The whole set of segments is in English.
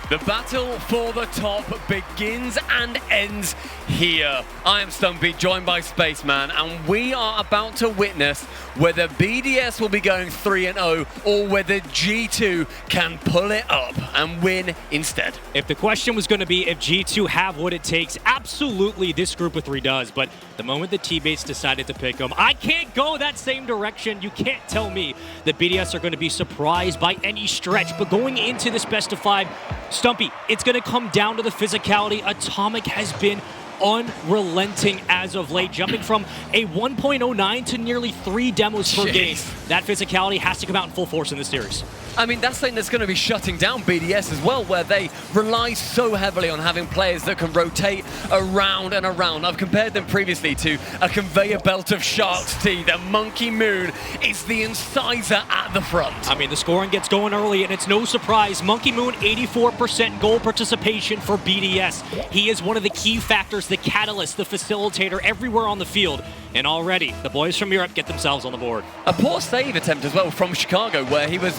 The battle for the top begins and ends here. I am Stumpy, joined by Spaceman, and we are about to witness whether BDS will be going 3-0 or whether G2 can pull it up and win instead. If the question was going to be if G2 have what it takes, absolutely this group of three does, but the moment the teammates decided to pick them, I can't go that same direction. You can't tell me that BDS are going to be surprised by any stretch, but going into this best of 5, Stumpy, it's going to come down to the physicality. Atomic has been unrelenting as of late, jumping from a 1.09 to nearly 3 demos per game. That physicality has to come out in full force in this series. I mean, that's something that's going to be shutting down BDS as well, where they rely so heavily on having players that can rotate around and around. I've compared them previously to a conveyor belt of Shark's Teeth. The Monkey Moon is the incisor at the front. I mean, the scoring gets going early, and it's no surprise. Monkey Moon, 84% goal participation for BDS. He is one of the key factors, the catalyst, the facilitator everywhere on the field. And already, the boys from Europe get themselves on the board. A poor save attempt as well from Chicago, where he was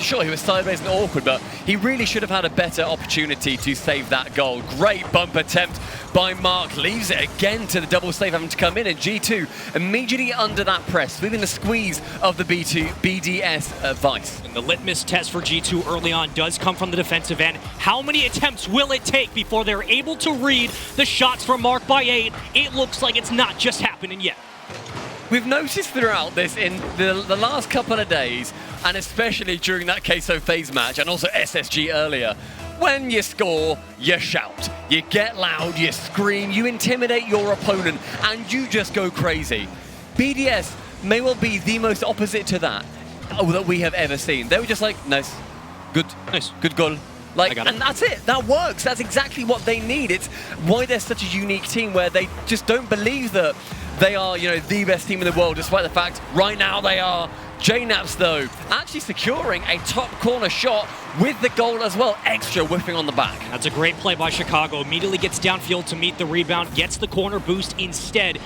sideways and awkward, but he really should have had a better opportunity to save that goal. Great bump attempt by Mark, leaves it again to the double save having to come in, and G2 immediately under that press, feeling the squeeze of the BDS vice. And the litmus test for G2 early on does come from the defensive end. How many attempts will it take before they're able to read the shots from Mark by 8? It looks like it's not just happening yet. We've noticed throughout this in the last couple of days, and especially during that KSO phase match and also SSG earlier, when you score, you shout, you get loud, you scream, you intimidate your opponent, and you just go crazy. BDS may well be the most opposite to that we have ever seen. They were just like, nice, good goal. And that's it. That works. That's exactly what they need. It's why they're such a unique team, where they just don't believe that they are, the best team in the world, despite the fact right now they are. JNaps, though, actually securing a top corner shot with the goal as well. Extra whipping on the back. That's a great play by Chicago. Immediately gets downfield to meet the rebound, gets the corner boost instead,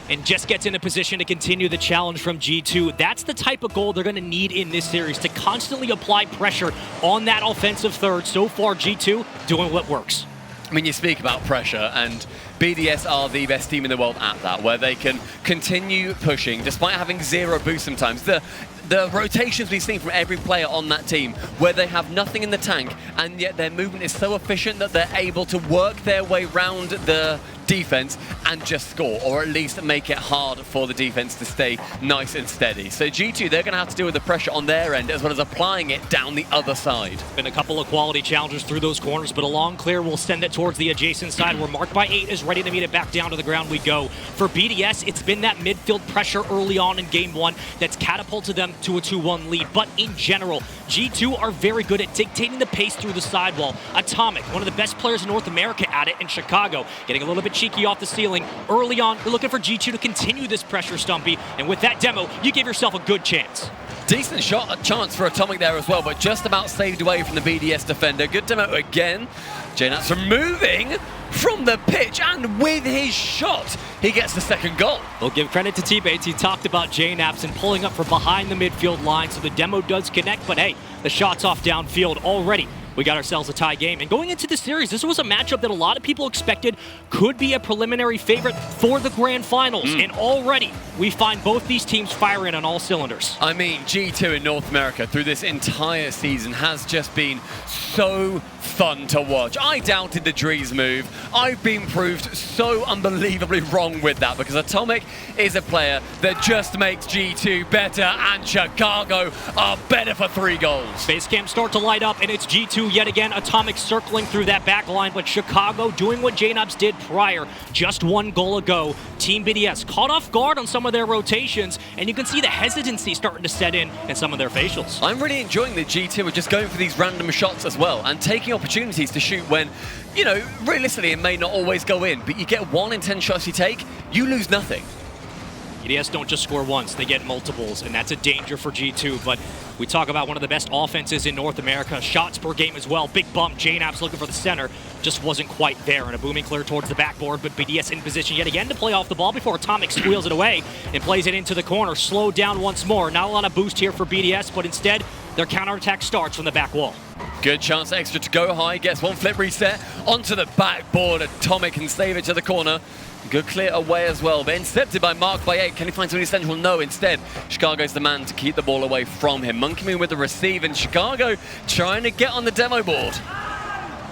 and just gets in a position to continue the challenge from G2. That's the type of goal they're going to need in this series, to constantly apply pressure on that offensive third. So far, G2 doing what works. I mean, you speak about pressure, and BDS are the best team in the world at that, where they can continue pushing despite having 0 boost sometimes. The rotations we've seen from every player on that team, where they have nothing in the tank, and yet their movement is so efficient that they're able to work their way round the defense and just score, or at least make it hard for the defense to stay nice and steady. So G2, they're going to have to deal with the pressure on their end, as well as applying it down the other side. Been a couple of quality challenges through those corners, but a long clear will send it towards the adjacent side, where Mark by 8 is ready to meet it back down to the ground we go. For BDS, it's been that midfield pressure early on in game 1 that's catapulted them to a 2-1 lead. But in general, G2 are very good at dictating the pace through the sidewall. Atomic, one of the best players in North America at it in Chicago, getting a little bit cheeky off the ceiling early on. You're looking for G2 to continue this pressure, Stumpy, and with that demo, you give yourself a good chance. Decent chance for Atomic there as well, but just about saved away from the BDS defender. Good demo again. JNaps removing from the pitch, and with his shot, he gets the second goal. We'll give credit to teammates. He talked about JNaps and pulling up from behind the midfield line, so the demo does connect, but hey, the shot's off downfield already. We got ourselves a tie game. And going into the series, this was a matchup that a lot of people expected could be a preliminary favorite for the grand finals. And already, we find both these teams firing on all cylinders. I mean, G2 in North America through this entire season has just been so fun to watch. I doubted the Drees move. I've been proved so unbelievably wrong with that, because Atomic is a player that just makes G2 better, and Chicago are better for 3 goals. Base camp start to light up, and it's G2 yet again. Atomic circling through that back line, but Chicago doing what JNaps did prior, just 1 goal ago. Team BDS caught off guard on some of their rotations, and you can see the hesitancy starting to set in some of their facials. I'm really enjoying that G2 are just going for these random shots as well, and taking opportunities to shoot when, realistically it may not always go in, but you get 1 in 10 shots you take, you lose nothing. BDS don't just score once, they get multiples, and that's a danger for G2, but we talk about one of the best offenses in North America, shots per game as well. Big bump, JNaps looking for the center, just wasn't quite there, and a booming clear towards the backboard, but BDS in position yet again to play off the ball before Atomic squeals it away and plays it into the corner. Slowed down once more, not a lot of boost here for BDS, but instead, Their counterattack starts from the back wall. Good chance extra to go high, gets one flip reset onto the backboard. Atomic can save it to the corner. Good clear away as well, but intercepted by Mark by 8. Can he find somebody central? No, instead, Chicago's the man to keep the ball away from him. Monkey Moon with the receive, and Chicago trying to get on the demo board.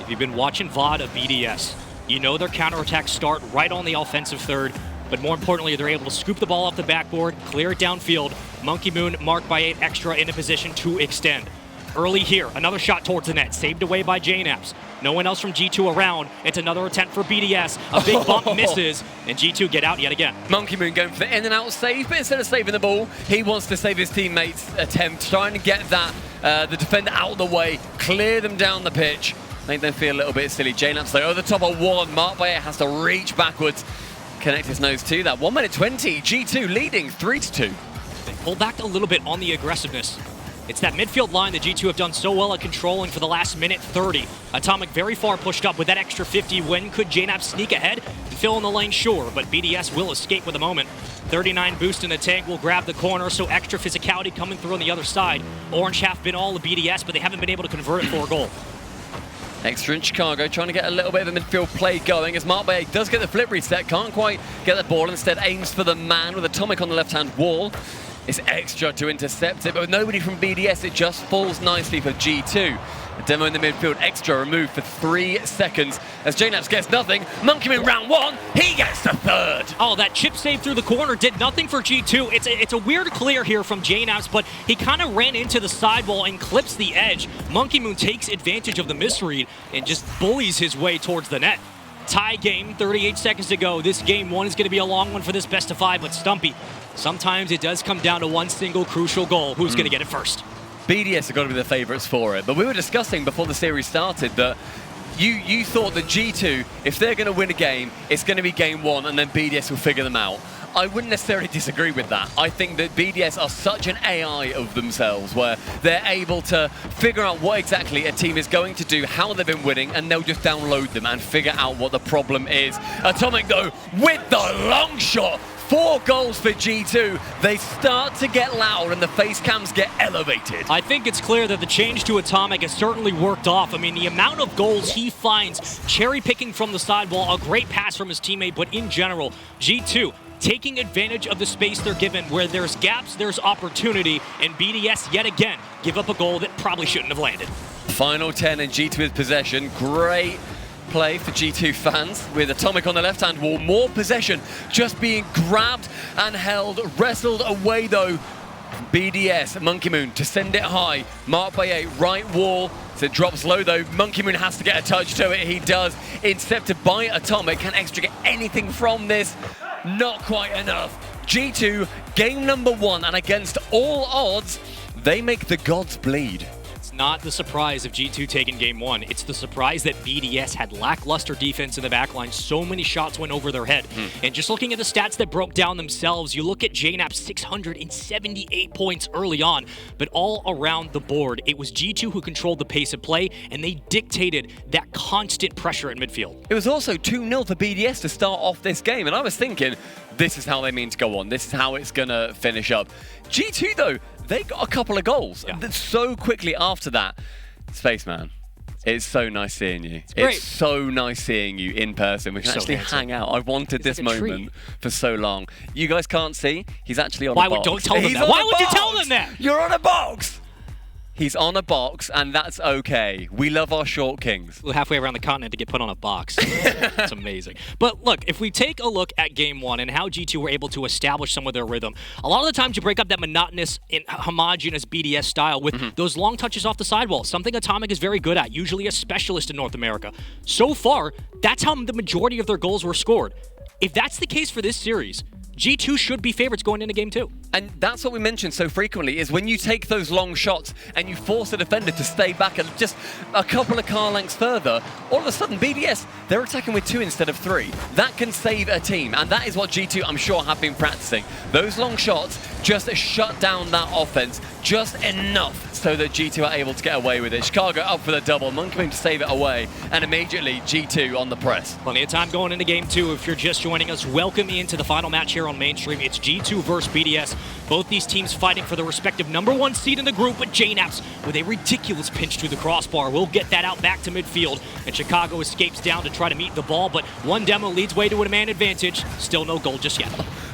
If you've been watching VOD of BDS, you know their counterattacks start right on the offensive third, but more importantly, they're able to scoop the ball off the backboard, clear it downfield. Monkey Moon, Mark by 8 extra in a position to extend. Early here, another shot towards the net, saved away by JNAPS. No one else from G2 around. It's another attempt for BDS. A big bump misses, and G2 get out yet again. Monkey Moon going for the in and out save, but instead of saving the ball, he wants to save his teammates' attempt, trying to get that the defender out of the way, clear them down the pitch, make them feel a little bit silly. JNAPS though, over the top of one. Mark by 8 has to reach backwards, connect his nose to that. 1 minute 20, G2 leading 3-2. They pull back a little bit on the aggressiveness. It's that midfield line that G2 have done so well at controlling for the last minute 30. Atomic very far pushed up with that extra 50. When could JNAP sneak ahead and fill in the lane? Sure, but BDS will escape with a moment. 39 boost in the tank will grab the corner, so extra physicality coming through on the other side. Orange have been all the BDS, but they haven't been able to convert it for a goal. Extra in Chicago, trying to get a little bit of a midfield play going as Mark by 8 does get the flip reset, can't quite get the ball, instead aims for the man with Atomic on the left-hand wall. It's extra to intercept it, but with nobody from BDS, it just falls nicely for G2. A demo in the midfield, extra removed for 3 seconds as JNAPS gets nothing. Monkey Moon round 1, he gets the third. Oh, that chip save through the corner did nothing for G2. It's a weird clear here from JNAPS, but he kind of ran into the sidewall and clips the edge. Monkey Moon takes advantage of the misread and just bullies his way towards the net. Tie game, 38 seconds to go. This game 1 is going to be a long one for this best of 5, but Stumpy, sometimes it does come down to one single crucial goal. Who's going to get it first? BDS are going to be the favourites for it, but we were discussing before the series started that you thought that G2, if they're going to win a game, it's going to be game 1 and then BDS will figure them out. I wouldn't necessarily disagree with that. I think that BDS are such an AI of themselves where they're able to figure out what exactly a team is going to do, how they've been winning, and they'll just download them and figure out what the problem is. Atomic though, with the long shot, 4 goals for G2. They start to get loud and the face cams get elevated. I think it's clear that the change to Atomic has certainly worked off. I mean, the amount of goals he finds, cherry picking from the sidewall, a great pass from his teammate, but in general, G2 taking advantage of the space they're given. Where there's gaps, there's opportunity, and BDS yet again give up a goal that probably shouldn't have landed. Final 10 and G2 with possession. Great play for G2 fans with Atomic on the left-hand wall. More possession just being grabbed and held, wrestled away though. BDS, Monkey Moon to send it high. Mark by 8, right wall. So it drops low though. Monkey Moon has to get a touch to it. He does. Intercepted by Atomic. Can extra get anything from this? Not quite enough. G2, game number 1, and against all odds, they make the gods bleed. Not the surprise of G2 taking game 1. It's the surprise that BDS had lackluster defense in the backline. So many shots went over their head. And just looking at the stats that broke down themselves, you look at JNAP 678 points early on, but all around the board, it was G2 who controlled the pace of play, and they dictated that constant pressure in midfield. It was also 2-0 for BDS to start off this game, and I was thinking, this is how they mean to go on. This is how it's going to finish up. G2, though, they got a couple of goals. Yeah. So quickly after that. Spaceman, it's so nice seeing you. It's so nice seeing you in person. We can actually hang out. I've wanted this moment for so long. You guys can't see. He's actually on a box. Don't tell them that. Why would you tell them that? You're on a box. He's on a box, and that's okay. We love our short kings. We're halfway around the continent to get put on a box. It's amazing. But look, if we take a look at game 1 and how G2 were able to establish some of their rhythm, a lot of the times you break up that monotonous and homogeneous BDS style with those long touches off the sidewall, something Atomic is very good at, usually a specialist in North America. So far, that's how the majority of their goals were scored. If that's the case for this series, G2 should be favorites going into game 2. And that's what we mention so frequently, is when you take those long shots and you force a defender to stay back and just a couple of car lengths further, all of a sudden BDS, they're attacking with 2 instead of 3. That can save a team, and that is what G2, I'm sure, have been practicing. Those long shots just shut down that offense just enough so that G2 are able to get away with it. Chicago up for the double, Monkey Moon to save it away, and immediately G2 on the press. Plenty of time going into game 2. If you're just joining us, welcome into the final match here on Mainstream. It's G2 versus BDS. Both these teams fighting for the respective #1 seed in the group, but JNAPS with a ridiculous pinch to the crossbar will get that out back to midfield, and Chicago escapes down to try to meet the ball, but one demo leads way to a man advantage. Still no goal just yet.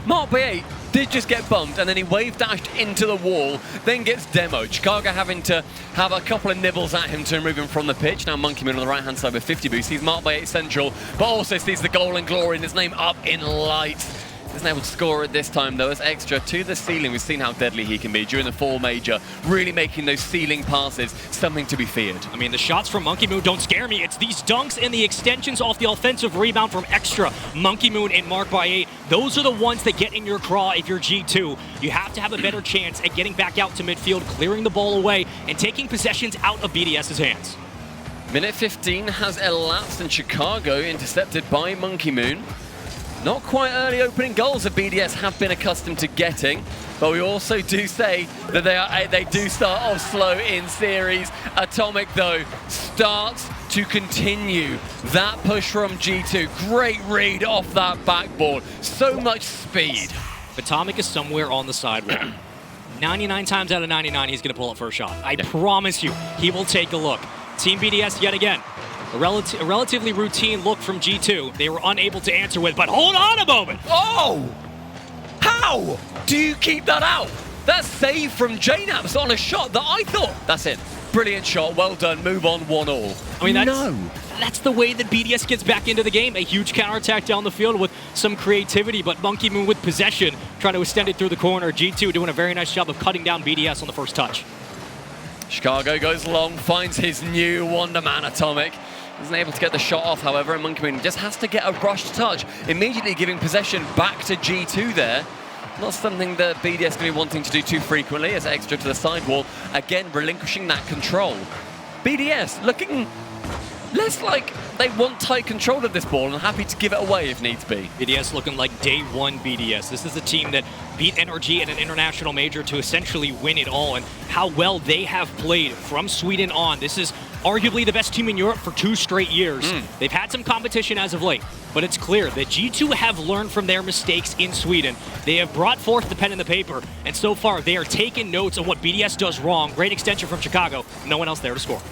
Mark B8 did just get bumped, and then he wave dashed into the wall, then gets demoed. Chicago having to have a couple of nibbles at him to remove him from the pitch. Now Monkey Moon on the right-hand side with 50 boost. He's Mark B8 central, but also sees the goal and glory and his name up in lights. Isn't able to score it this time, though, as Extra to the ceiling. We've seen how deadly he can be during the fall major, really making those ceiling passes something to be feared. I mean, the shots from Monkey Moon don't scare me. It's these dunks and the extensions off the offensive rebound from Extra. Monkey Moon and Mark by 8, those are the ones that get in your craw if you're G2. You have to have a better chance at getting back out to midfield, clearing the ball away, and taking possessions out of BDS's hands. Minute 15 has elapsed, and Chicago intercepted by Monkey Moon. Not quite early opening goals that BDS have been accustomed to getting, but we also do say that they do start off slow in series. Atomic, though, starts to continue that push from G2. Great read off that backboard. So much speed. Atomic is somewhere on the sidewall. 99 times out of 99, he's going to pull up for a shot. I promise you, he will take a look. Team BDS yet again. A relatively routine look from G2. They were unable to answer with, but hold on a moment. Oh! How do you keep that out? That save from JNAPS on a shot that I thought, that's it. Brilliant shot, well done, move on, 1-1. I mean, that's the way that BDS gets back into the game. A huge counterattack down the field with some creativity, but Monkey Moon with possession, trying to extend it through the corner. G2 doing a very nice job of cutting down BDS on the first touch. Chicago goes long, finds his new Wonder Man Atomic. Isn't able to get the shot off, however, and Monkey Moon just has to get a rushed touch, immediately giving possession back to G2 there. Not something that BDS going to be wanting to do too frequently, as Extra to the sidewall, again relinquishing that control. BDS looking less like they want tight control of this ball and happy to give it away if needs be. BDS looking like day one BDS. This is a team that beat NRG at an international major to essentially win it all, and how well they have played from Sweden on. This is arguably the best team in Europe for 2 straight years. They've had some competition as of late, but it's clear that G2 have learned from their mistakes in Sweden. They have brought forth the pen and the paper, and so far they are taking notes of what BDS does wrong. Great extension from Chicago. No one else there to score.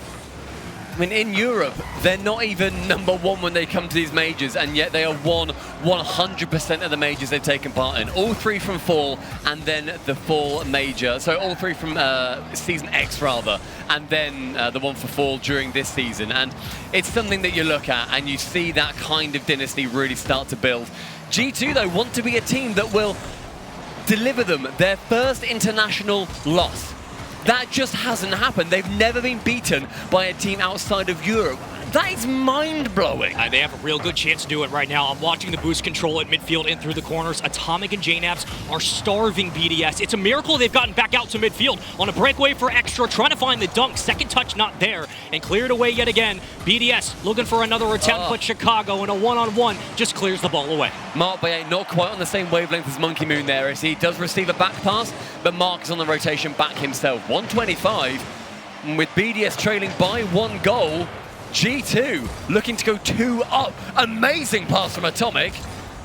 I mean, in Europe, they're not even #1 when they come to these majors, and yet they have won 100% of the majors they've taken part in. All 3 from fall, and then the fall major. So all 3 from Season X, rather, and then the one for fall during this season. And it's something that you look at, and you see that kind of dynasty really start to build. G2, though, want to be a team that will deliver them their first international loss. That just hasn't happened. They've never been beaten by a team outside of Europe. That is mind-blowing. They have a real good chance to do it right now. I'm watching the boost control at midfield and through the corners. Atomic and JNAPS are starving BDS. It's a miracle they've gotten back out to midfield on a breakaway for Extra, trying to find the dunk. Second touch not there, and cleared away yet again. BDS looking for another attempt, but Chicago in a one-on-one just clears the ball away. Mark Bay not quite on the same wavelength as Monkey Moon there, as he does receive a back pass, but Mark is on the rotation back himself. 125, and with BDS trailing by 1 goal, G2 looking to go 2 up. Amazing pass from Atomic.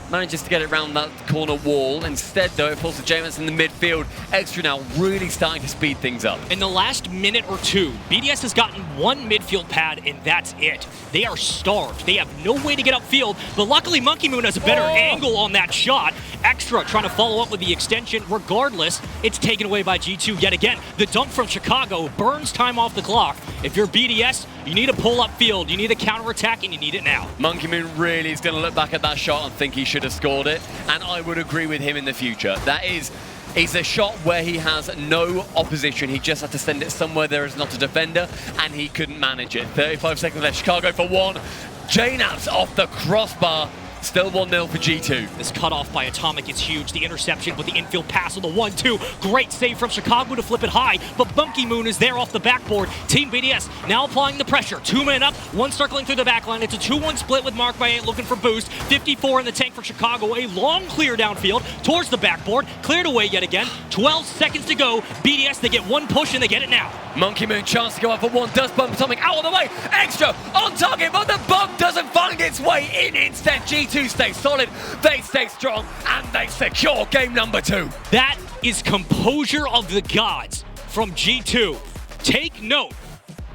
Manages to get it around that corner wall. Instead, though, it falls to James in the midfield. Extra now really starting to speed things up. In the last minute or 2, BDS has gotten 1 midfield pad, and that's it. They are starved. They have no way to get upfield, but luckily Monkey Moon has a better angle on that shot. Extra trying to follow up with the extension. Regardless, it's taken away by G2 yet again. The dunk from Chicago burns time off the clock. If you're BDS, you need to pull upfield. You need a counterattack, and you need it now. Monkey Moon really is going to look back at that shot and think he should have scored it, and I would agree with him in the future. That is a shot where he has no opposition. He just had to send it somewhere there is not a defender, and he couldn't manage it. 35 seconds left. Chicago for 1. JNAPS off the crossbar. Still 1-0 for G2. This cutoff by Atomic is huge. The interception with the infield pass on the 1-2. Great save from Chicago to flip it high, but Monkey Moon is there off the backboard. Team BDS now applying the pressure. 2 men up, 1 circling through the backline. It's a 2-1 split with Mark by 8 looking for boost. 54 in the tank for Chicago. A long clear downfield towards the backboard. Cleared away yet again. 12 seconds to go. BDS, they get 1 push and they get it now. Monkey Moon chance to go up for 1. Does bump Atomic out of the way. Extra on target, but the bump doesn't find him. its way in instead. G2 stay solid, they stay strong, and they secure game number 2. That is composure of the gods from G2. Take note,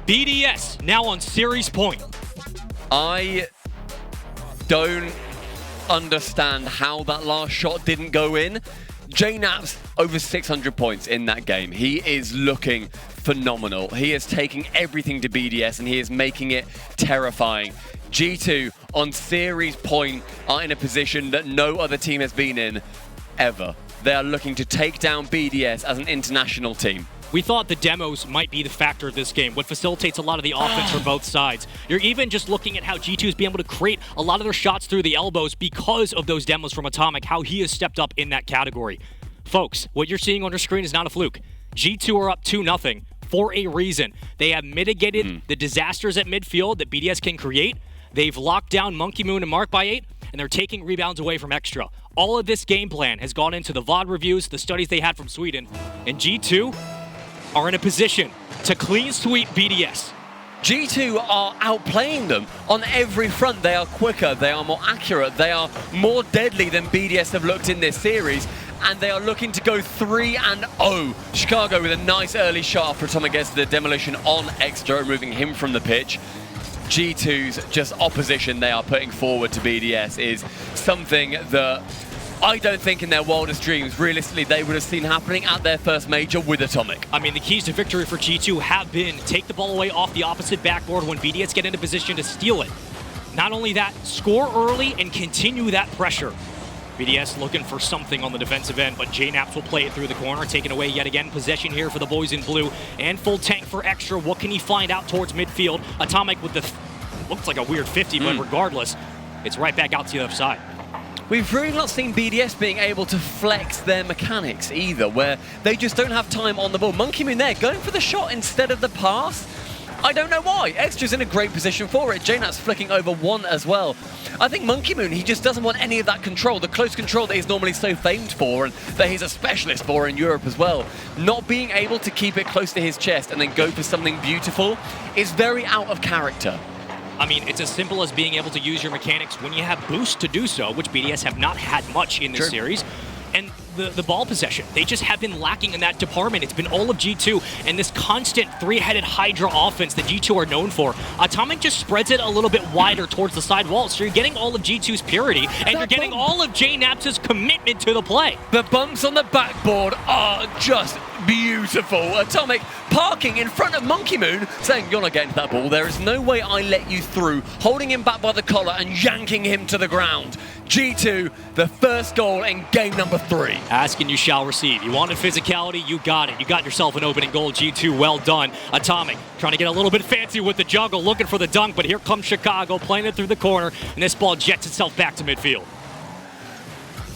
BDS now on series point. I don't understand how that last shot didn't go in. JNap's over 600 points in that game. He is looking phenomenal. He is taking everything to BDS and he is making it terrifying. G2 on series point are in a position that no other team has been in ever. They are looking to take down BDS as an international team. We thought the demos might be the factor of this game, what facilitates a lot of the offense from both sides. You're even just looking at how G2 is being able to create a lot of their shots through the elbows because of those demos from Atomic, how he has stepped up in that category. Folks, what you're seeing on your screen is not a fluke. G2 are up 2-0 for a reason. They have mitigated the disasters at midfield that BDS can create. They've locked down Monkey Moon and Mark by 8, and they're taking rebounds away from Extra. All of this game plan has gone into the VOD reviews, the studies they had from Sweden, and G2 are in a position to clean sweep BDS. G2 are outplaying them on every front. They are quicker, they are more accurate, they are more deadly than BDS have looked in this series, and they are looking to go 3-0. Chicago with a nice early shot after Atomic gets the demolition on Extra, removing him from the pitch. G2's just opposition they are putting forward to BDS is something that I don't think in their wildest dreams, realistically, they would have seen happening at their first major with Atomic. I mean, the keys to victory for G2 have been take the ball away off the opposite backboard when BDS get into position to steal it. Not only that, score early and continue that pressure. BDS looking for something on the defensive end, but JNaps will play it through the corner, taking away yet again possession here for the boys in blue, and full tank for Extra. What can he find out towards midfield? Atomic with the, looks like a weird 50, but regardless, it's right back out to the other side. We've really not seen BDS being able to flex their mechanics either, where they just don't have time on the ball. Monkey Moon there, going for the shot instead of the pass. I don't know why. Extra's in a great position for it. JNap's flicking over one as well. I think Monkey Moon, he just doesn't want any of that control, the close control that he's normally so famed for and that he's a specialist for in Europe as well. Not being able to keep it close to his chest and then go for something beautiful is very out of character. I mean, it's as simple as being able to use your mechanics when you have boost to do so, which BDS have not had much in this series. And the ball possession, they just have been lacking in that department. It's been all of G2 and this constant three-headed Hydra offense that G2 are known for. Atomic just spreads it a little bit wider towards the side wall, so you're getting all of G2's purity, and you're getting all of JNap's commitment to the play. The bumps on the backboard are just beautiful. Atomic parking in front of Monkey Moon, saying, you're not getting to that ball. There is no way I let you through. Holding him back by the collar and yanking him to the ground. G2, the first goal in game number 3. Ask and you shall receive. You wanted physicality, you got it. You got yourself an opening goal, G2, well done. Atomic trying to get a little bit fancy with the juggle, looking for the dunk, but here comes Chicago, playing it through the corner, and this ball jets itself back to midfield.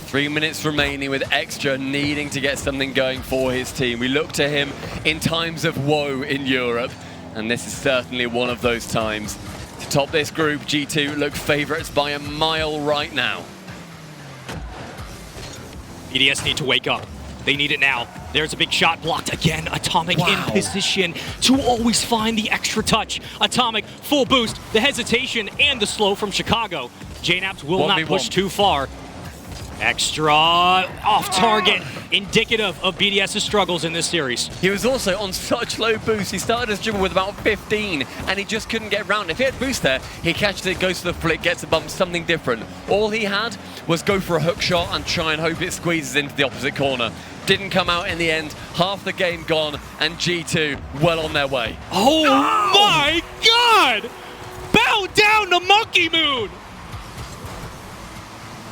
3 minutes remaining with Extra needing to get something going for his team. We look to him in times of woe in Europe, and this is certainly one of those times. To top this group, G2 look favourites by a mile right now. BDS need to wake up. They need it now. There's a big shot blocked again. Atomic in position to always find the extra touch. Atomic, full boost, the hesitation and the slow from Chicago. JNap's will not push too far. Extra off target, indicative of BDS's struggles in this series. He was also on such low boost. He started his dribble with about 15 and he just couldn't get around. If he had boost there, he catches it, goes to the flick, gets a bump, something different. All he had was go for a hook shot and try and hope it squeezes into the opposite corner. Didn't come out in the end. Half the game gone and G2 well on their way. Oh my God! Bow down to Monkey Moon!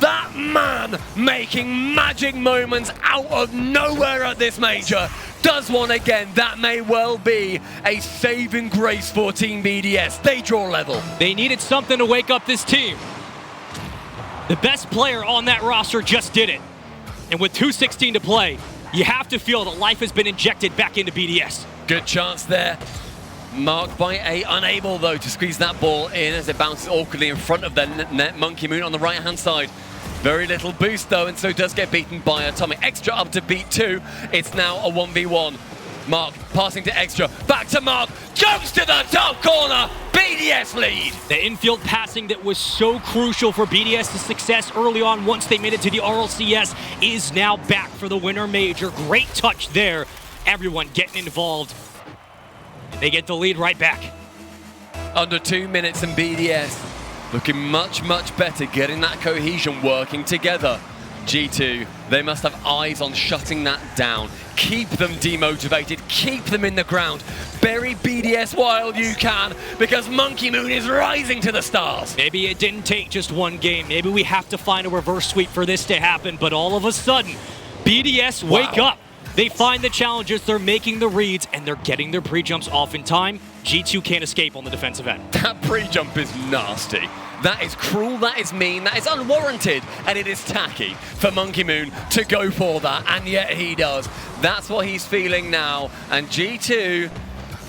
That man making magic moments out of nowhere at this major does one again. That may well be a saving grace for Team BDS. They draw level. They needed something to wake up this team. The best player on that roster just did it. And with 2:16 to play, you have to feel that life has been injected back into BDS. Good chance there. Marked by 8, unable though to squeeze that ball in as it bounces awkwardly in front of the net. Monkey Moon on the right hand side. Very little boost though, and so does get beaten by Atomic. Extra up to beat 2. It's now a 1v1. Mark passing to Extra, back to Mark, jumps to the top corner, BDS lead. The infield passing that was so crucial for BDS's success early on once they made it to the RLCS is now back for the Winter Major. Great touch there. Everyone getting involved. And they get the lead right back. Under 2 minutes and BDS looking much, much better, getting that cohesion working together. G2, they must have eyes on shutting that down. Keep them demotivated, keep them in the ground. Bury BDS while you can, because Monkey Moon is rising to the stars. Maybe it didn't take just one game. Maybe we have to find a reverse sweep for this to happen, but all of a sudden, BDS wake up. They find the challenges, they're making the reads, and they're getting their pre-jumps off in time. G2 can't escape on the defensive end. That pre-jump is nasty. That is cruel, that is mean, that is unwarranted, and it is tacky for Monkey Moon to go for that, and yet he does. That's what he's feeling now, and G2,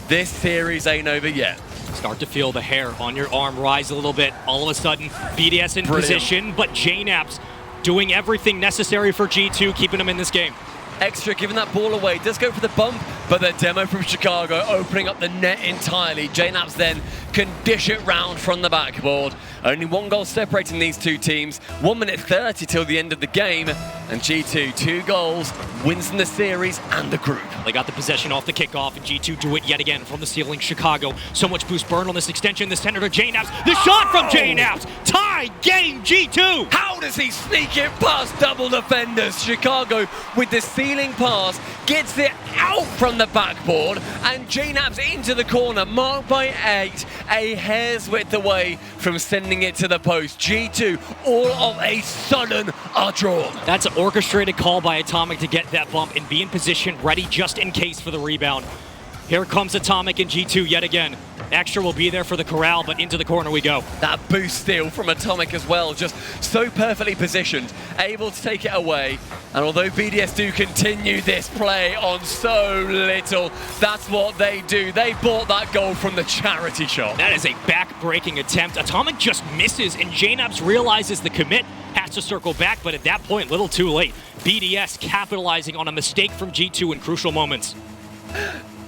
this series ain't over yet. Start to feel the hair on your arm rise a little bit. All of a sudden, BDS in position, but JNAPS doing everything necessary for G2, keeping them in this game. Extra giving that ball away, does go for the bump, but the demo from Chicago opening up the net entirely. JNAPS then can dish it round from the backboard. Only 1 goal separating these two teams. 1 minute 30 till the end of the game. And G2, 2 goals, wins in the series and the group. They got the possession off the kickoff, and G2 do it yet again from the ceiling. Chicago, so much boost burn on this extension. The center to JNAPS. The shot from JNAPS. Tie game G2. How does he sneak it past double defenders? Chicago with the ceiling pass gets it out from the backboard, and JNAPS into the corner, marked by 8, a hair's width away from sending it to the post. G2 all of a sudden are drawn. That's an orchestrated call by Atomic to get that bump and be in position, ready just in case for the rebound. Here comes Atomic and G2 yet again. Extra will be there for the corral, but into the corner we go. That boost steal from Atomic as well, just so perfectly positioned, able to take it away. And although BDS do continue this play on so little, that's what they do. They bought that goal from the charity shot. That is a back-breaking attempt. Atomic just misses, and JNAPS realizes the commit, has to circle back, but at that point, little too late. BDS capitalizing on a mistake from G2 in crucial moments.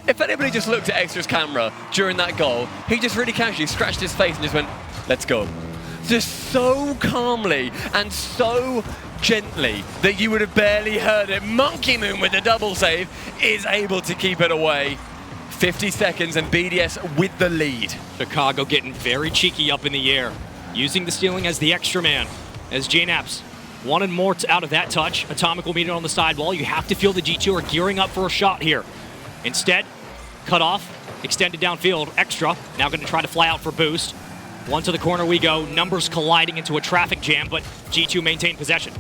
If anybody just looked at Extra's camera during that goal, he just really casually scratched his face and just went, let's go. Just so calmly and so gently that you would have barely heard it. Monkey Moon with the double save is able to keep it away. 50 seconds and BDS with the lead. Chicago getting very cheeky up in the air, using the ceiling as the extra man. As JNAPS wanted more out of that touch. Atomic will meet it on the sidewall. You have to feel the G2 are gearing up for a shot here. Instead, cut off, extended downfield, Extra, now going to try to fly out for boost. One to the corner we go, numbers colliding into a traffic jam, but G2 maintain possession.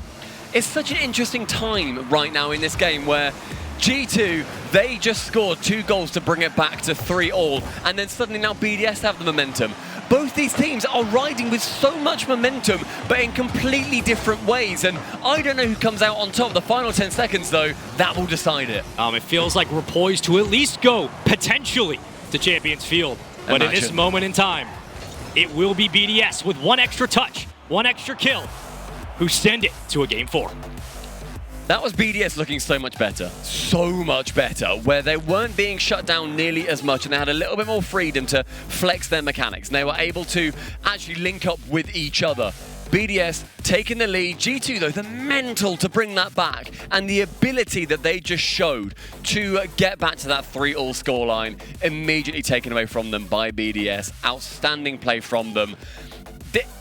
It's such an interesting time right now in this game where G2, they just scored 2 goals to bring it back to 3-all, and then suddenly now BDS have the momentum. Both these teams are riding with so much momentum, but in completely different ways, and I don't know who comes out on top. The final 10 seconds, though, that will decide it. It feels like we're poised to at least go, potentially, to Champions Field. But in this moment in time, it will be BDS with 1 extra touch, 1 extra kill, who send it to a Game 4. That was BDS looking so much better, where they weren't being shut down nearly as much and they had a little bit more freedom to flex their mechanics. And they were able to actually link up with each other. BDS taking the lead. G2, though, the mental to bring that back and the ability that they just showed to get back to that 3-all scoreline, immediately taken away from them by BDS. Outstanding play from them.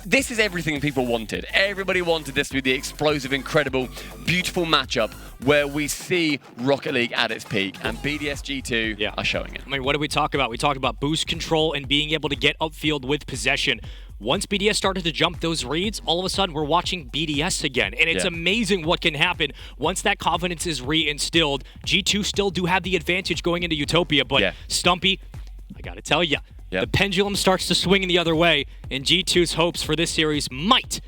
This is everything people wanted. Everybody wanted this to be the explosive, incredible, beautiful matchup where we see Rocket League at its peak, and BDS G2 are showing it. I mean, what did we talk about? We talked about boost control and being able to get upfield with possession. Once BDS started to jump those reads, all of a sudden we're watching BDS again. And it's amazing what can happen once that confidence is reinstilled. G2 still do have the advantage going into Utopia, but Stumpy, I gotta tell you, the pendulum starts to swing in the other way, and G2's hopes for this series might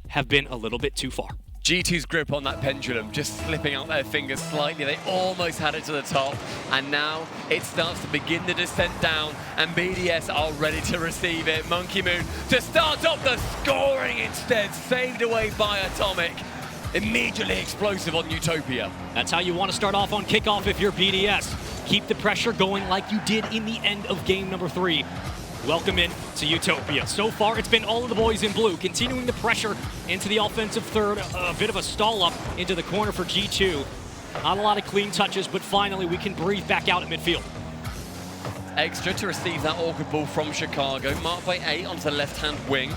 have been a little bit too far. G2's grip on that pendulum just slipping out their fingers slightly. They almost had it to the top, and now it starts to begin the descent down, and BDS are ready to receive it. Monkey Moon to start off the scoring instead, saved away by Atomic. Immediately explosive on Utopia. That's how you want to start off on kickoff if you're BDS. Keep the pressure going like you did in the end of game number 3. Welcome in to Utopia. So far, it's been all of the boys in blue, continuing the pressure into the offensive third. A bit of a stall up into the corner for G2. Not a lot of clean touches, but finally we can breathe back out at midfield. Extra to receive that awkward ball from Chicago, marked by 8 onto the left-hand wing.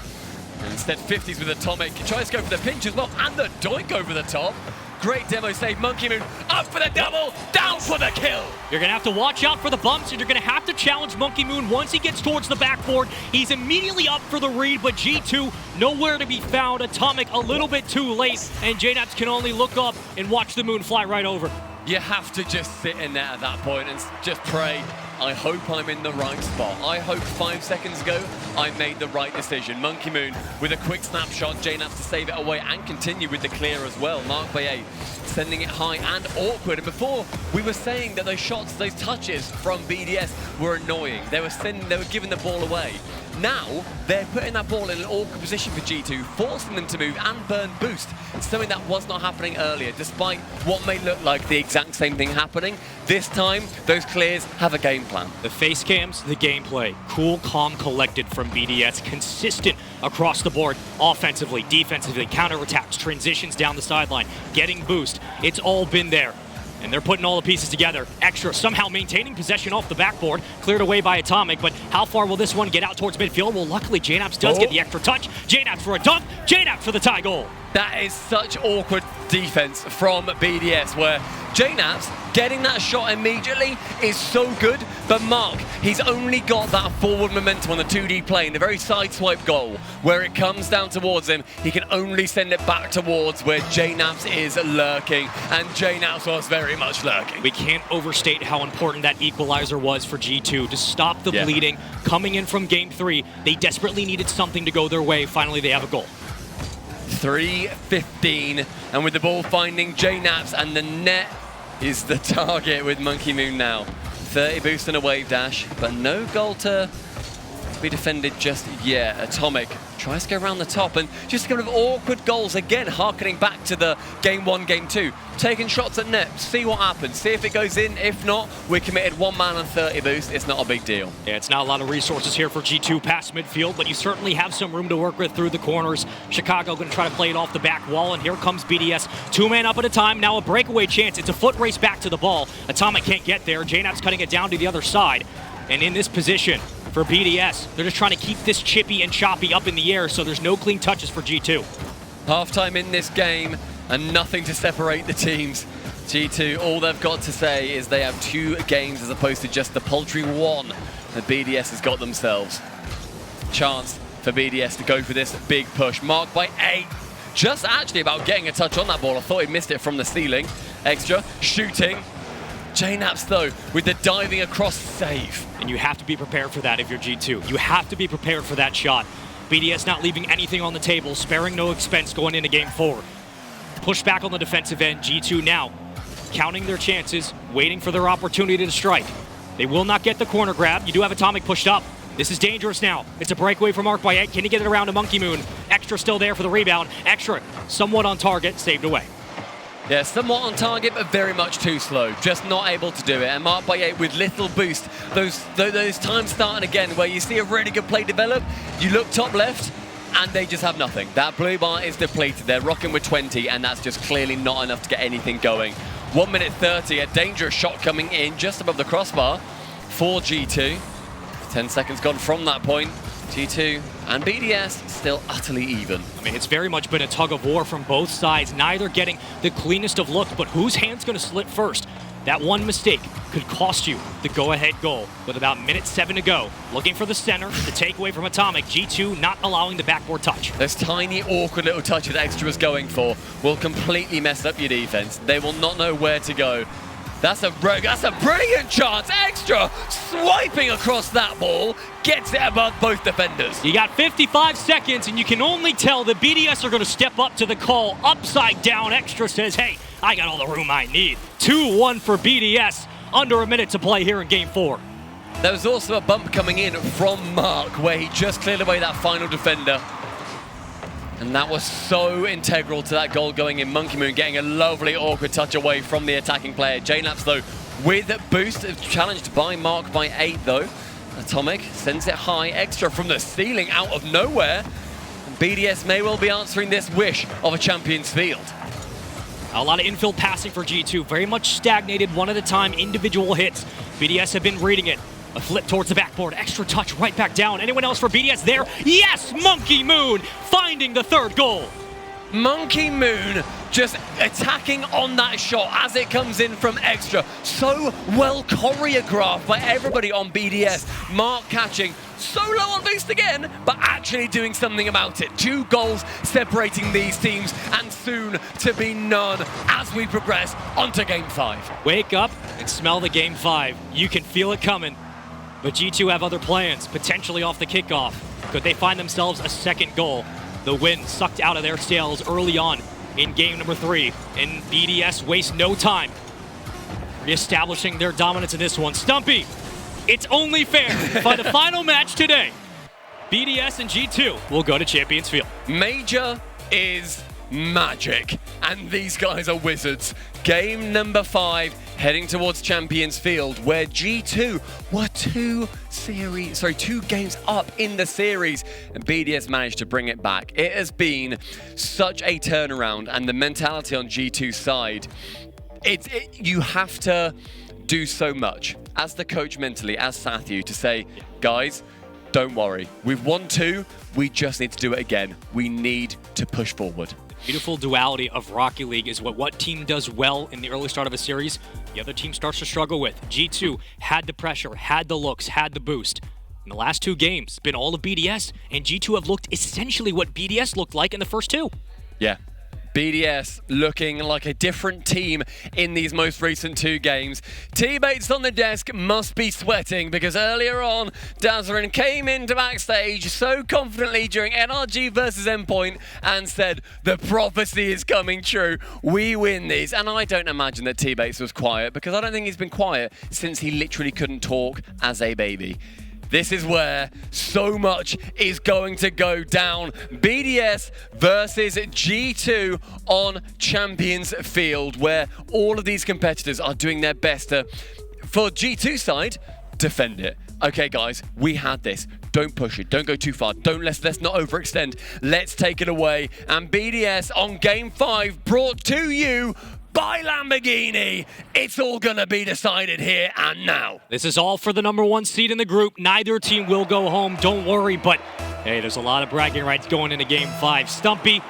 And instead, 50s with Atomic. Tries to go for the pinch as well, and the doink over the top. Great demo save. Monkey Moon up for the double, down for the kill. You're going to have to watch out for the bumps, and you're going to have to challenge Monkey Moon once he gets towards the backboard. He's immediately up for the read, but G2 nowhere to be found. Atomic a little bit too late, and JNaps can only look up and watch the moon fly right over. You have to just sit in there at that point and just pray, I hope I'm in the right spot. I hope 5 seconds ago I made the right decision. Monkey Moon with a quick snapshot, JNaps to save it away and continue with the clear as well. Marked by 8, sending it high and awkward. And before, we were saying that those shots, those touches from BDS were annoying. They were giving the ball away. Now, they're putting that ball in an awkward position for G2, forcing them to move and burn boost. Something that was not happening earlier, despite what may look like the exact same thing happening. This time, those clears have a game plan. The face cams, the gameplay. Cool, calm, collected from BDS. Consistent across the board, offensively, defensively, counterattacks, transitions down the sideline, getting boost. It's all been there. And they're putting all the pieces together. Extra somehow maintaining possession off the backboard, cleared away by Atomic, but how far will this one get out towards midfield? Well, luckily JNaps does get the extra touch. JNaps for a dunk, JNaps for the tie goal. That is such awkward defense from BDS, where JNaps getting that shot immediately is so good, but Mark, he's only got that forward momentum on the 2D plane, the very side swipe goal, where it comes down towards him, he can only send it back towards where JNaps is lurking, and JNaps was very much lurking. We can't overstate how important that equalizer was for G2 to stop the bleeding. Coming in from game 3, they desperately needed something to go their way. Finally, they have a goal. 3:15, and with the ball finding JNaps, and the net is the target with Monkey Moon now. 30 boost and a wave dash, but no goal to be defended just yet. Atomic tries to go around the top, and just kind of awkward goals again, harkening back to the game 1, game 2. Taking shots at net, see what happens, see if it goes in. If not, we're committed 1 man and 30 boost. It's not a big deal. Yeah, it's not a lot of resources here for G2 past midfield, but you certainly have some room to work with through the corners. Chicago going to try to play it off the back wall, and here comes BDS. 2 man up at a time, now a breakaway chance. It's a foot race back to the ball. Atomic can't get there. JNaps cutting it down to the other side. And in this position for BDS, they're just trying to keep this chippy and choppy up in the air, so there's no clean touches for G2. Halftime in this game, and nothing to separate the teams. G2, all they've got to say is they have 2 games as opposed to just the paltry 1 that BDS has got themselves. Chance for BDS to go for this big push, marked by 8. Just actually about getting a touch on that ball. I thought he missed it from the ceiling. Extra, shooting. JNaps, though, with the diving across save. And you have to be prepared for that if you're G2. You have to be prepared for that shot. BDS not leaving anything on the table, sparing no expense going into game 4. Push back on the defensive end. G2 now counting their chances, waiting for their opportunity to strike. They will not get the corner grab. You do have Atomic pushed up. This is dangerous now. It's a breakaway from Mark by 8. Can he get it around to Monkey Moon? Extra still there for the rebound. Extra somewhat on target, saved away. Yeah, somewhat on target, but very much too slow. Just not able to do it. And Mark by 8 with little boost. Those times starting again where you see a really good play develop. You look top left, and they just have nothing. That blue bar is depleted. They're rocking with 20, and that's just clearly not enough to get anything going. 1 minute 30, a dangerous shot coming in just above the crossbar for G2. 10 seconds gone from that point. G2 and BDS still utterly even. I mean, it's very much been a tug of war from both sides, neither getting the cleanest of looks, but whose hand's going to slip first? That one mistake could cost you the go-ahead goal. With about minute 7 to go, looking for the center, the takeaway from Atomic. G2 not allowing the backboard touch. Those tiny, awkward little touches Extra was going for will completely mess up your defense. They will not know where to go. That's a brilliant chance. Extra swiping across that ball, gets it above both defenders. You got 55 seconds, and you can only tell the BDS are going to step up to the call. Upside down, Extra says, hey, I got all the room I need. 2-1 for BDS. Under a minute to play here in game 4. There was also a bump coming in from Mark where he just cleared away that final defender. And that was so integral to that goal going in. Monkey Moon getting a lovely awkward touch away from the attacking player. JNaps, though, with boost, challenged by Mark by 8 though. Atomic sends it high, Extra from the ceiling out of nowhere. And BDS may well be answering this wish of a Champions Field. A lot of infield passing for G2, very much stagnated, one at a time, individual hits. BDS have been reading it. A flip towards the backboard, Extra touch right back down. Anyone else for BDS there? Yes, Monkey Moon finding the third goal. Monkey Moon just attacking on that shot as it comes in from Extra. So well choreographed by everybody on BDS. Mark catching so low on boost again, but actually doing something about it. 2 goals separating these teams, and soon to be none as we progress onto Game 5. Wake up and smell the Game 5. You can feel it coming. But G2 have other plans, potentially off the kickoff. Could they find themselves a second goal? The wind sucked out of their sails early on in game number 3, and BDS waste no time reestablishing their dominance in this one. Stumpy, it's only fair by the final match today. BDS and G2 will go to Champions Field. Major is magic, and these guys are wizards. Game number 5 heading towards Champions Field, where G2 were 2 games up in the series, and BDS managed to bring it back. It has been such a turnaround, and the mentality on G2's side, you have to do so much as the coach mentally, as Sathu, to say, guys, don't worry, we've won 2, we just need to do it again. We need to push forward. Beautiful duality of Rocket League is what team does well in the early start of a series, the other team starts to struggle with. G2 had the pressure, had the looks, had the boost. In the last 2 games, been all of BDS, and G2 have looked essentially what BDS looked like in the first 2. Yeah. BDS looking like a different team in these most recent 2 games. Teammates on the desk must be sweating, because earlier on, Dazarin came into backstage so confidently during NRG versus Endpoint and said, the prophecy is coming true. We win these. And I don't imagine that Teammates was quiet, because I don't think he's been quiet since he literally couldn't talk as a baby. This is where so much is going to go down. BDS versus G2 on Champions Field, where all of these competitors are doing their best to, for G2 side, defend it. Okay, guys, we had this. Don't push it. Don't go too far. Let's not overextend. Let's take it away. And BDS on Game 5 brought to you by Lamborghini. It's all gonna be decided here and now. This is all for the number 1 seed in the group. Neither team will go home, don't worry, but hey, there's a lot of bragging rights going into Game 5. Stumpy,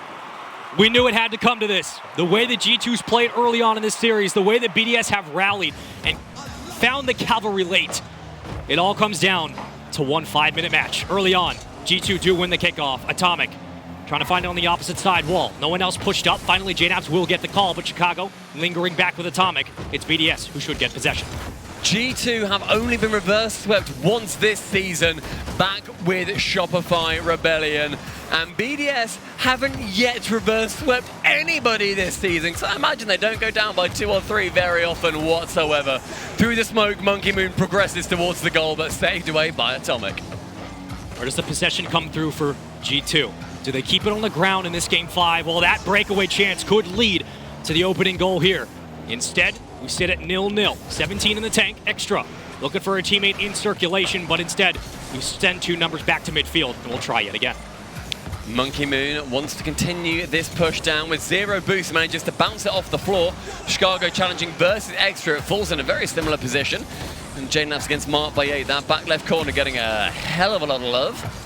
we knew it had to come to this. The way that G2's played early on in this series, the way that BDS have rallied and found the cavalry late, it all comes down to one 5-minute match. Early on, G2 do win the kickoff. Atomic trying to find it on the opposite side wall. No one else pushed up. Finally, JNaps will get the call, but Chicago lingering back with Atomic. It's BDS who should get possession. G2 have only been reverse swept once this season, back with Shopify Rebellion. And BDS haven't yet reverse swept anybody this season, so I imagine they don't go down by 2 or 3 very often whatsoever. Through the smoke, Monkey Moon progresses towards the goal, but saved away by Atomic. Where does the possession come through for G2? Do they keep it on the ground in this Game 5? Well, that breakaway chance could lead to the opening goal here. Instead, we sit at 0-0. 17 in the tank, Extra. Looking for a teammate in circulation, but instead, we send 2 numbers back to midfield, and we'll try yet again. Monkey Moon wants to continue this push down with 0 boost, manages to bounce it off the floor. Chicago challenging versus Extra. It falls in a very similar position. And JNaps against Mark by 8. That back left corner getting a hell of a lot of love.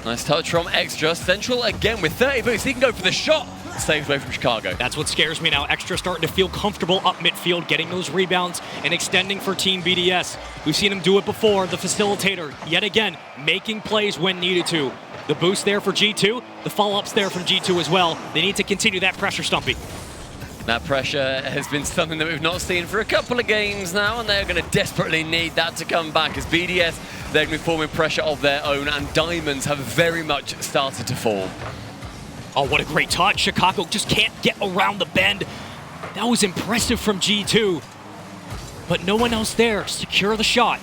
Nice touch from Extra. Central again with 30 boosts. He can go for the shot. Saves away from Chicago. That's what scares me now. Extra starting to feel comfortable up midfield, getting those rebounds and extending for Team BDS. We've seen him do it before. The facilitator, yet again, making plays when needed to. The boost there for G2. The follow-ups there from G2 as well. They need to continue that pressure, Stumpy. That pressure has been something that we've not seen for a couple of games now, and they're going to desperately need that to come back as BDS, they're going to be forming pressure of their own, and diamonds have very much started to fall. Oh, what a great touch. Chicago just can't get around the bend. That was impressive from G2, but no one else there. Secure the shot.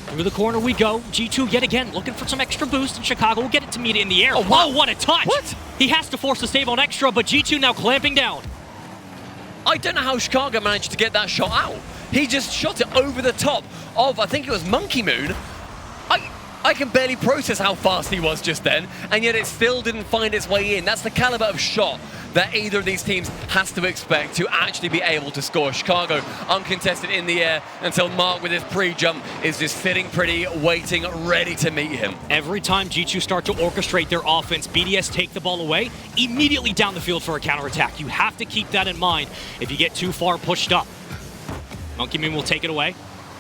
Through the corner we go. G2 yet again looking for some extra boost, and Chicago will get it to meet it in the air. Oh, wow. What a touch. What? He has to force a save on Extra, but G2 now clamping down. I don't know how Chicago managed to get that shot out. He just shot it over the top of, I think it was Monkey Moon. I can barely process how fast he was just then, and yet it still didn't find its way in. That's the caliber of shot that either of these teams has to expect to actually be able to score. Chicago uncontested in the air until Mark with his pre-jump is just sitting pretty, waiting, ready to meet him. Every time G2 start to orchestrate their offense, BDS take the ball away, immediately down the field for a counterattack. You have to keep that in mind if you get too far pushed up. Monkey Moon will take it away.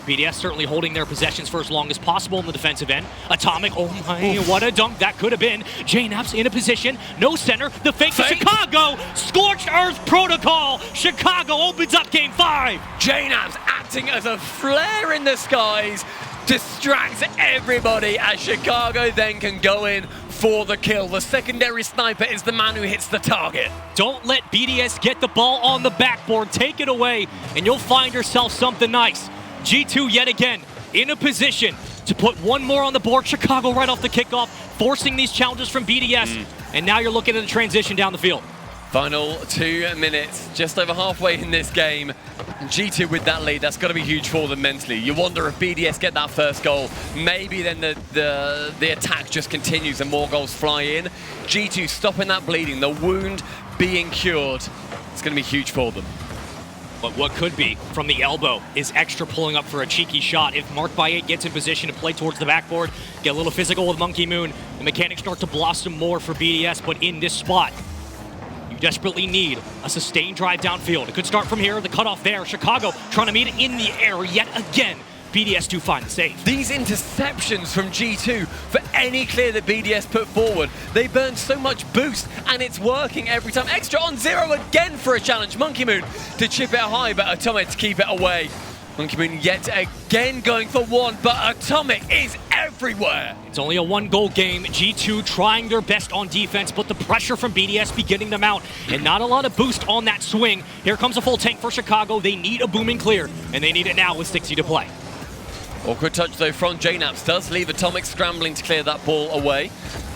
BDS certainly holding their possessions for as long as possible in the defensive end. Atomic, oh my, what a dunk that could have been. JNAP's in a position, no center, the fake to Chicago, Scorched Earth Protocol. Chicago opens up game 5. JNAP's acting as a flare in the skies, distracts everybody as Chicago then can go in for the kill. The secondary sniper is the man who hits the target. Don't let BDS get the ball on the backboard, take it away, and you'll find yourself something nice. G2 yet again in a position to put one more on the board. Chicago right off the kickoff, forcing these challenges from BDS. And now you're looking at a transition down the field. Final 2 minutes, just over halfway in this game. G2 with that lead, that's got to be huge for them mentally. You wonder if BDS get that first goal, maybe then the attack just continues and more goals fly in. G2 stopping that bleeding, the wound being cured. It's going to be huge for them. But what could be from the elbow is Extra pulling up for a cheeky shot. If Mark by 8 gets in position to play towards the backboard, get a little physical with Monkey Moon, the mechanics start to blossom more for BDS, but in this spot, you desperately need a sustained drive downfield. It could start from here, the cutoff there. Chicago trying to meet it in the air yet again. BDS do find the save. These interceptions from G2 for any clear that BDS put forward, they burn so much boost and it's working every time. Extra on 0 again for a challenge. Monkey Moon to chip it high, but Atomic to keep it away. Monkey Moon yet again going for 1, but Atomic is everywhere. It's only a 1-goal game. G2 trying their best on defense, but the pressure from BDS beginning them out, and not a lot of boost on that swing. Here comes a full tank for Chicago. They need a booming clear, and they need it now with 60 to play. Awkward touch though from JNAPS does leave Atomic scrambling to clear that ball away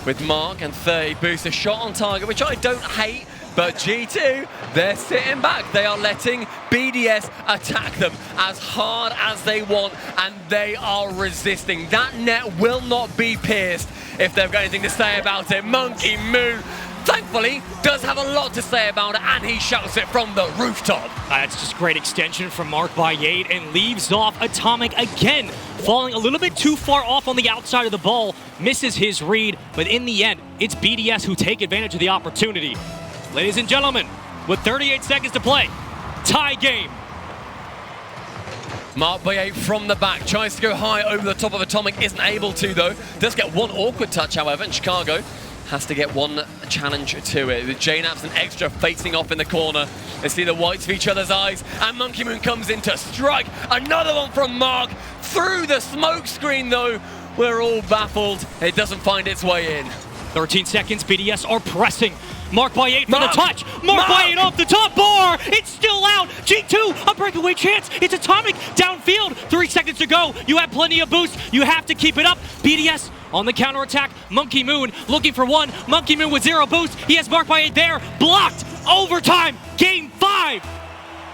with Mark and 30 boost. A shot on target, which I don't hate, but G2, they're sitting back. They are letting BDS attack them as hard as they want, and they are resisting. That net will not be pierced if they've got anything to say about it. Monkey Moon, thankfully, does have a lot to say about it, and he shouts it from the rooftop. That's just great extension from Mark by 8 and leaves off Atomic again, falling a little bit too far off on the outside of the ball, misses his read, but in the end, it's BDS who take advantage of the opportunity. Ladies and gentlemen, with 38 seconds to play, tie game. Mark by 8 from the back, tries to go high over the top of Atomic, isn't able to though. Does get one awkward touch, however, and Chicago has to get one challenge to it. With JNAPS and Extra facing off in the corner. They see the whites of each other's eyes, and Monkey Moon comes in to strike. Another one from Mark through the smoke screen though. We're all baffled. It doesn't find its way in. 13 seconds, BDS are pressing. Mark by 8 for the touch. Mark by 8 off the top bar. It's still out. G2, a breakaway chance. It's Atomic downfield. 3 seconds to go. You have plenty of boost. You have to keep it up. BDS on the counterattack. Monkey Moon looking for 1. Monkey Moon with 0 boost. He has Mark by 8 there. Blocked. Overtime. Game 5.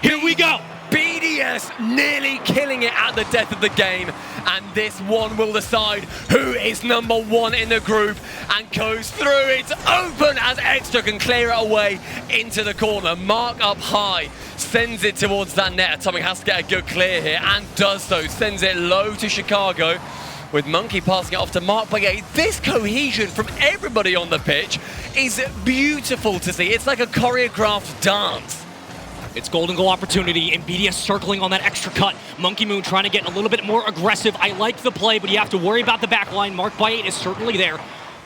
Here we go. BDS nearly killing it at the death of the game, and this one will decide who is number 1 in the group and goes through. It's open as Extra can clear it away into the corner. Mark up high, sends it towards that net. Atomic has to get a good clear here and does so. Sends it low to Chicago with Monkey passing it off to Mark by 8. This cohesion from everybody on the pitch is beautiful to see. It's like a choreographed dance. It's golden goal opportunity, and BDS circling on that extra cut. Monkey Moon trying to get a little bit more aggressive. I like the play, but you have to worry about the back line. Mark by 8 is certainly there,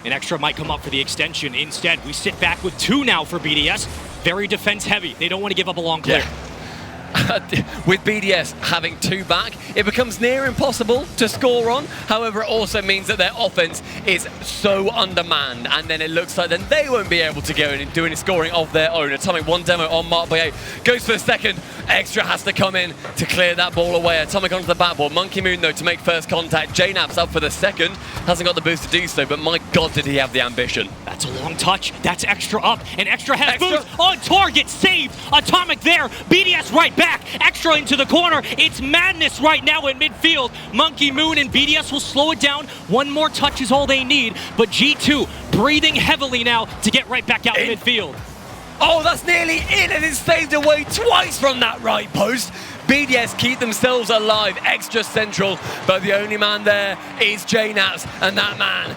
and Extra might come up for the extension. Instead, we sit back with 2 now for BDS. Very defense heavy. They don't want to give up a long clear. Yeah. With BDS having 2 back, it becomes near impossible to score on. However, it also means that their offense is so undermanned, and then it looks like then they won't be able to go in and do any scoring of their own. Atomic 1 demo on Mark by 8, goes for the second. Extra has to come in to clear that ball away. Atomic onto the backboard. Monkey Moon though to make first contact. JNAP's up for the second. Hasn't got the boost to do so, but my God, did he have the ambition. That's a long touch. That's Extra up, and Extra has boost on target. Saved. Atomic there. BDS right back. back. Extra into the corner. It's madness right now in midfield. Monkey Moon and BDS will slow it down. One more touch is all they need, but G2 breathing heavily now to get right back out in midfield. Oh, that's nearly in, and it's saved away twice from that right post. BDS keep themselves alive, extra central, but the only man there is JNaps, and that man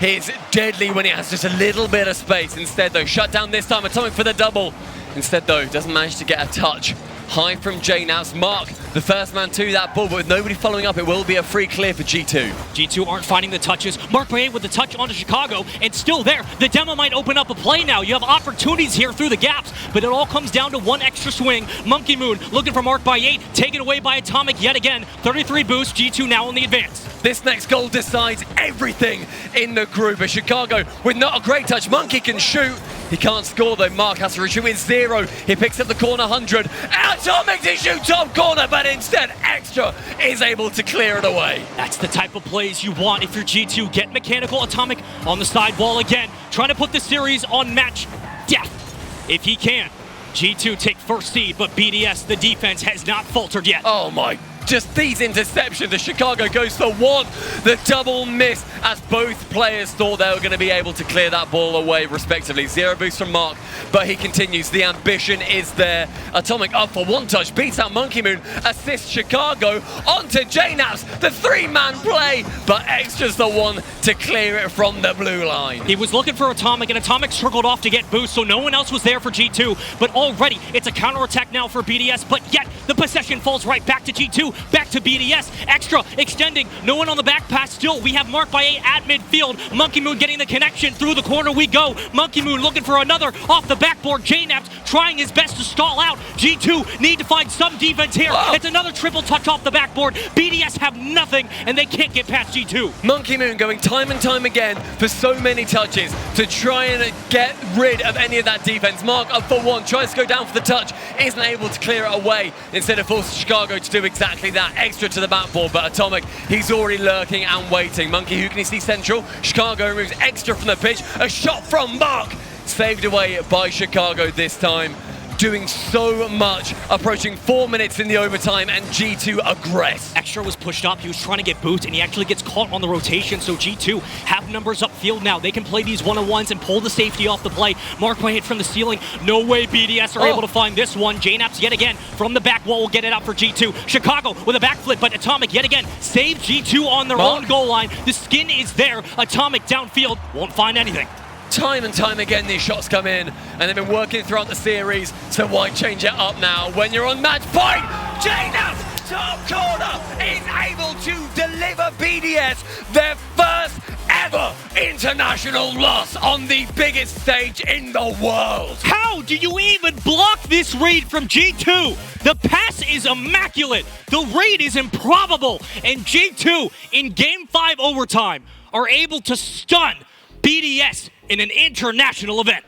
is deadly when he has just a little bit of space. Instead, though, shut down this time, Atomic for the double. Instead, though, doesn't manage to get a touch. High from JNaps. Mark, the first man to that ball, but with nobody following up, it will be a free clear for G2. G2 aren't finding the touches. Mark by 8 with the touch onto Chicago, and still there. The demo might open up a play now. You have opportunities here through the gaps, but it all comes down to one extra swing. Monkey Moon looking for Mark by 8, taken away by Atomic yet again. 33 boost, G2 now on the advance. This next goal decides everything in the group. As Chicago with not a great touch. Monkey can shoot. He can't score though. Mark has to retreat with 0. He picks up the corner 100. Atomic to shoot top corner, but instead Extra is able to clear it away. That's the type of plays you want if you're G2. Get mechanical. Atomic on the side wall again, trying to put the series on match death if he can. G2 take first seed, but BDS, the defense, has not faltered yet. Oh my, just these interceptions. The Chicago goes for 1. The double miss as both players thought they were going to be able to clear that ball away respectively. 0 boost from Mark, but he continues. The ambition is there. Atomic up for 1 touch, beats out Monkey Moon, assists Chicago onto JNaps. The 3-man play, but Extra's the one to clear it from the blue line. He was looking for Atomic, and Atomic circled off to get boost, so no one else was there for G2. But already, it's a counterattack now for BDS, but yet the possession falls right back to G2. Back to BDS. Extra extending. No one on the back pass still. We have Mark by 8 at midfield. Monkey Moon getting the connection. Through the corner we go. Monkey Moon looking for another off the backboard. JNaps trying his best to stall out. G2 need to find some defense here. Whoa. It's another triple touch off the backboard. BDS have nothing, and they can't get past G2. Monkey Moon going time and time again for so many touches to try and get rid of any of that defense. Mark up for 1. Tries to go down for the touch. Isn't able to clear it away. Instead of forcing Chicago to do exactly that. Extra to the backboard, but Atomic, he's already lurking and waiting. Monkey, who can he see central? Chicago removes Extra from the pitch. A shot from Mark, saved away by Chicago this time. Doing so much, approaching 4 minutes in the overtime, and G2 aggress. Extra was pushed up, he was trying to get boots, and he actually gets caught on the rotation, so G2 have numbers upfield now. They can play these one-on-ones and pull the safety off the play. Mark by 8 from the ceiling. No way BDS are able to find this one. JNaps yet again from the back wall will get it out for G2. Chicago with a backflip, but Atomic yet again saved G2 on their own goal line. The skin is there. Atomic downfield won't find anything. Time and time again these shots come in, and they've been working throughout the series, so why change it up now when you're on match point? JNaps, top corner, is able to deliver BDS their first ever international loss on the biggest stage in the world. How do you even block this read from G2? The pass is immaculate, the read is improbable, and G2 in Game 5 overtime are able to stun BDS in an international event.